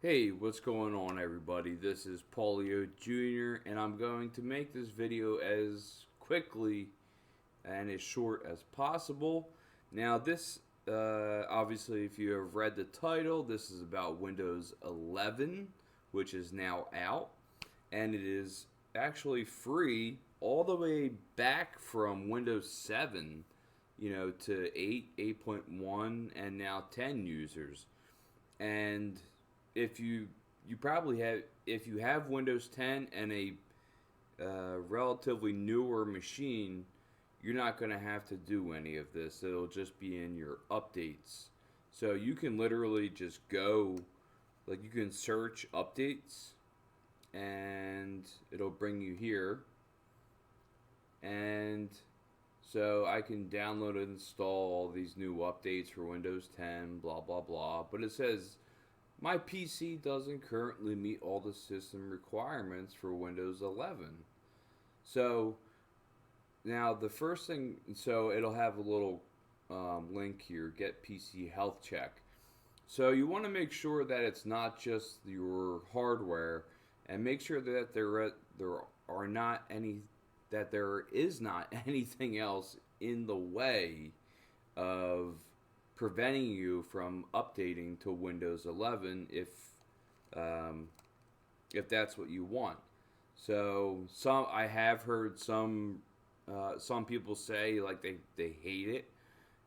Hey, what's going on, everybody? This is Paulio Jr., and I'm going to make this video as quickly and as short as possible. Now, obviously, if you have read the title, this is about Windows 11, which is now out, and it is actually free all the way back from Windows 7, to 8, 8.1, and now 10 users. And if you probably have if you have Windows 10 and a relatively newer machine, you're not going to have to do any of this. It'll just be in your updates. So you can literally just go, like, you can search updates and it'll bring you here. And so I can download and install all these new updates for Windows 10, blah, blah, blah. But it says my PC doesn't currently meet all the system requirements for Windows 11. So now the first thing, so it'll have a little link here, get PC health check. So you want to make sure that it's not just your hardware, and make sure that there are not any that there is not anything else in the way of preventing you from updating to Windows 11 um, if that's what you want. So I have heard some people say like they hate it,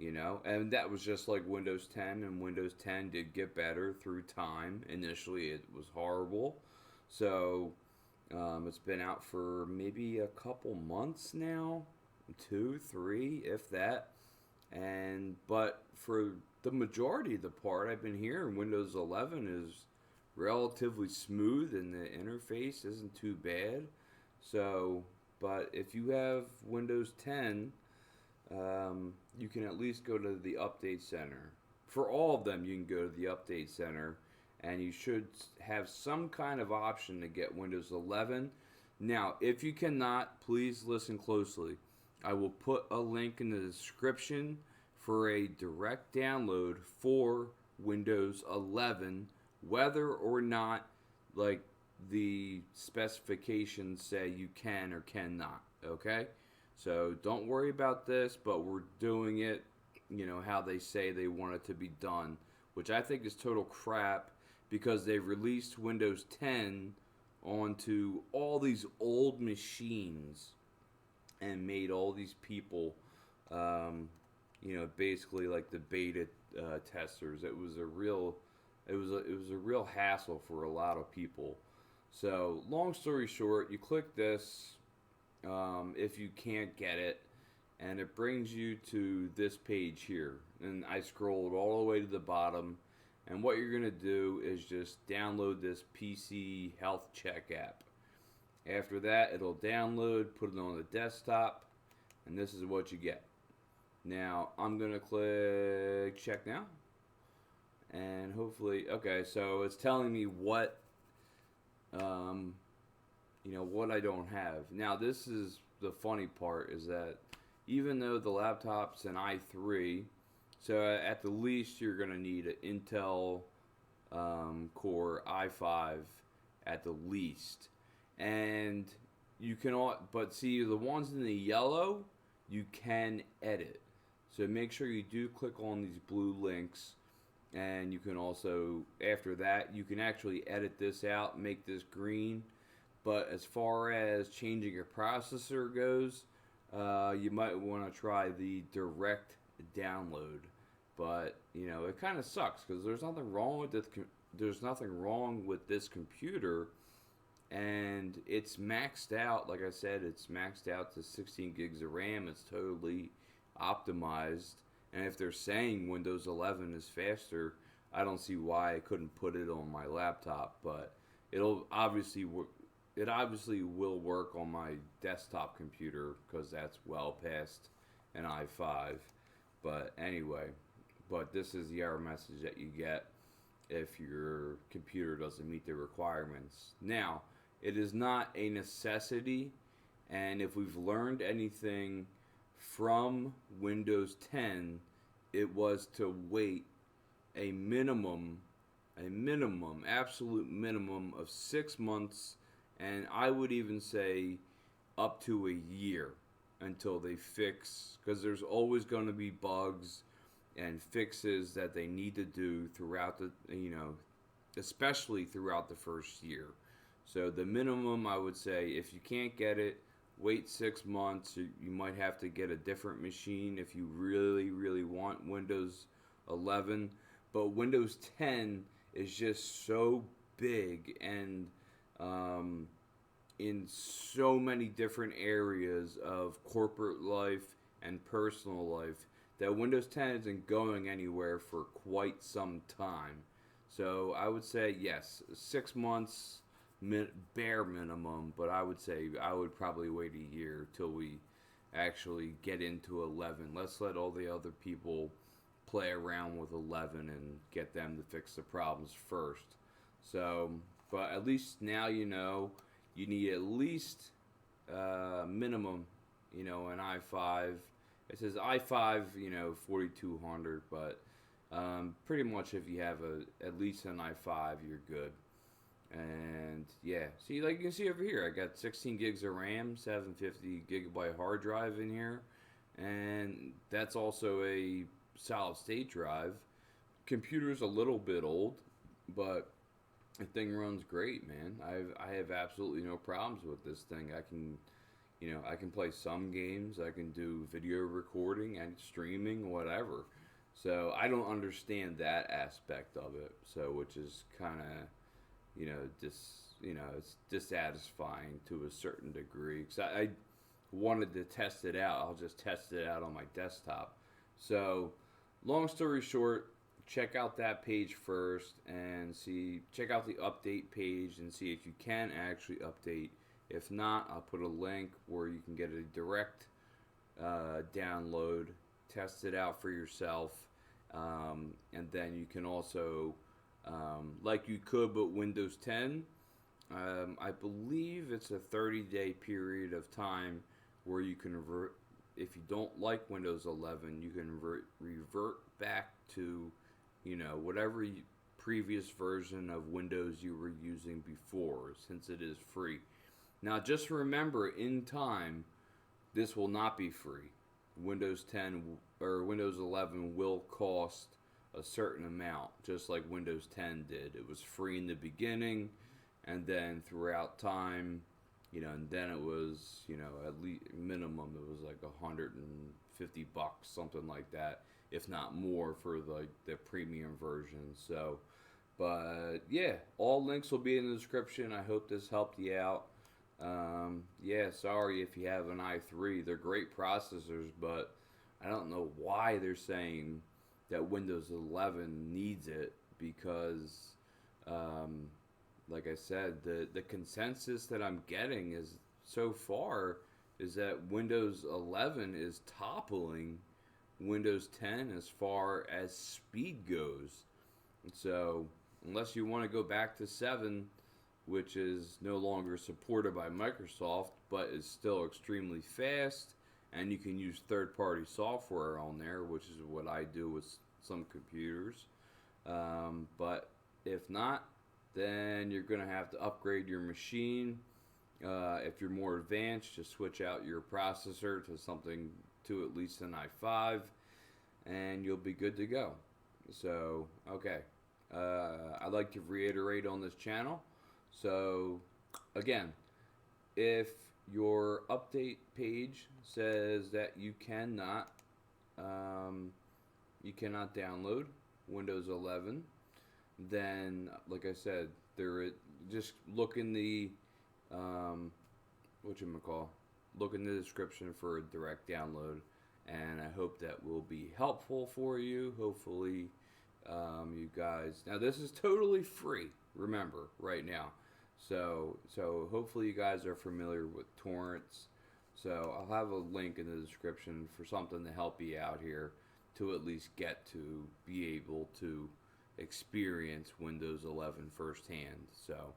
and that was just like Windows 10, and Windows 10 did get better through time. Initially, it was horrible, so it's been out for maybe a couple months now, 2, 3, if that. And but for the majority of the part, I've been hearing Windows 11 is relatively smooth and the interface isn't too bad. So, but if you have Windows 10, you can at least go to the update center. For all of them, you can go to the update center, and you should have some kind of option to get Windows 11. Now, if you cannot, please listen closely. I will put a link in the description for a direct download for Windows 11, whether or not like the specifications say you can or cannot. Okay, so don't worry about this, but we're doing it, how they say they want it to be done, which I think is total crap because they've released Windows 10 onto all these old machines and made all these people, basically like the beta testers. It was a real hassle for a lot of people. So long story short, you click this if you can't get it, and it brings you to this page here. And I scrolled all the way to the bottom. And what you're gonna do is just download this PC Health Check app. After that, it'll download, put it on the desktop, and this is what you get. Now, I'm going to click check now, and hopefully, okay, so it's telling me um, what I don't have. Now, this is the funny part is that even though the laptop's an i3, so at the least you're going to need an Intel Core i5 at the least. And you can all, but see the ones in the yellow, you can edit. So make sure you do click on these blue links, and you can also, after that, you can actually edit this out, make this green. But as far as changing your processor goes, you might want to try the direct download. But it kind of sucks because there's nothing wrong with this. There's nothing wrong with this computer, and it's maxed out. Like I said, it's maxed out to 16 gigs of RAM. It's totally optimized. And if they're saying Windows 11 is faster, I don't see why I couldn't put it on my laptop. But it obviously will work on my desktop computer because that's well past an i5. But anyway, this is the error message that you get if your computer doesn't meet the requirements. Now, it is not a necessity, and if we've learned anything from Windows 10, it was to wait a minimum a minimum, absolute minimum of 6 months, and I would even say up to a year until they fix, because there's always going to be bugs and fixes that they need to do throughout the, especially throughout the first year. So the minimum, I would say, if you can't get it, wait 6 months. You might have to get a different machine if you really, really want Windows 11. But Windows 10 is just so big and in so many different areas of corporate life and personal life that Windows 10 isn't going anywhere for quite some time. So I would say yes, 6 months bare minimum, but I would say I would probably wait a year till we actually get into 11. Let's let all the other people play around with 11 and get them to fix the problems first. So, but at least now you need at least minimum, an i5. It says i5, 4200, but pretty much if you have at least an i5, you're good. And yeah, see, like you can see over here, I got 16 gigs of RAM, 750 gigabyte hard drive in here, and that's also a solid state drive. Computer's a little bit old, but the thing runs great, man. I have absolutely no problems with this thing. I can play some games. I can do video recording and streaming, whatever. So I don't understand that aspect of it. So which is kind of, it's dissatisfying to a certain degree. Because I wanted to test it out. I'll just test it out on my desktop. So long story short, check out that page first and check out the update page and see if you can actually update. If not, I'll put a link where you can get a direct download, test it out for yourself, and then you can also, like you could with Windows 10, I believe it's a 30-day period of time where you can revert. If you don't like Windows 11, you can revert back to whatever previous version of Windows you were using before, since it is free. Now, just remember, in time, this will not be free. Windows 10 or Windows 11 will cost a certain amount, just like Windows 10 did. It was free in the beginning, and then throughout time, and then it was, at least minimum, it was like $150, something like that, if not more, for the premium version. So, but yeah, all links will be in the description. I hope this helped you out. Yeah, sorry if you have an i3. They're great processors, but I don't know why they're saying that Windows 11 needs it, because like I said, the consensus that I'm getting is so far is that Windows 11 is toppling Windows 10 as far as speed goes. So unless you want to go back to 7, which is no longer supported by Microsoft, but is still extremely fast, and you can use third-party software on there, which is what I do with some computers. But if not, then you're going to have to upgrade your machine. If you're more advanced, just switch out your processor to something to at least an i5, and you'll be good to go. So, okay. I'd like to reiterate on this channel. So, again, if your update page says that you cannot download Windows 11, then, like I said, just look in the look in the description for a direct download, and I hope that will be helpful for you. Hopefully, you guys. Now, this is totally free. Remember, right now. So hopefully you guys are familiar with torrents. So I'll have a link in the description for something to help you out here to at least get to be able to experience Windows 11 firsthand. So,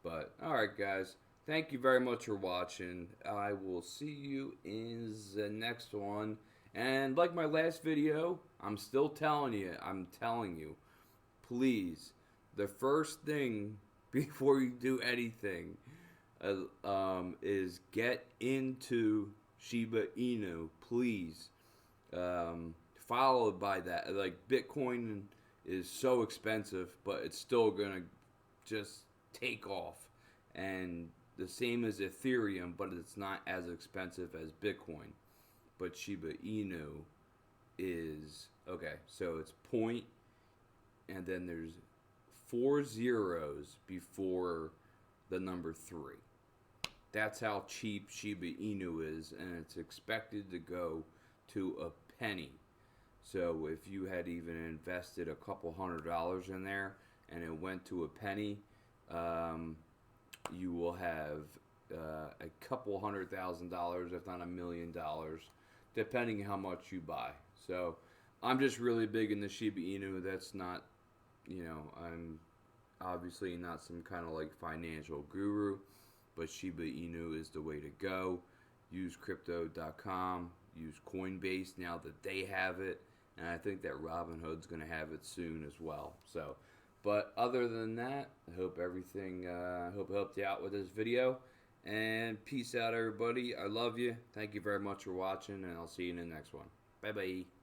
but alright guys, thank you very much for watching. I will see you in the next one. And like my last video, I'm telling you, please the first thing before you do anything is get into Shiba Inu, please. Followed by that, like Bitcoin is so expensive, but it's still gonna just take off, and the same as Ethereum, but it's not as expensive as Bitcoin. But Shiba Inu is okay. So it's point, and then there's 4 zeros before the number 3. That's how cheap Shiba Inu is, and it's expected to go to a penny. So if you had even invested a couple $100 in there and it went to a penny, you will have a couple $100,000, if not $1 million, depending how much you buy. So I'm just really big in the Shiba Inu. That's not, I'm obviously not some kind of like financial guru, but Shiba Inu is the way to go. Use crypto.com, use Coinbase now that they have it, and I think that Robinhood's going to have it soon as well. So, but other than that, I hope everything, hope it helped you out with this video, and peace out, everybody. I love you. Thank you very much for watching, and I'll see you in the next one. Bye-bye.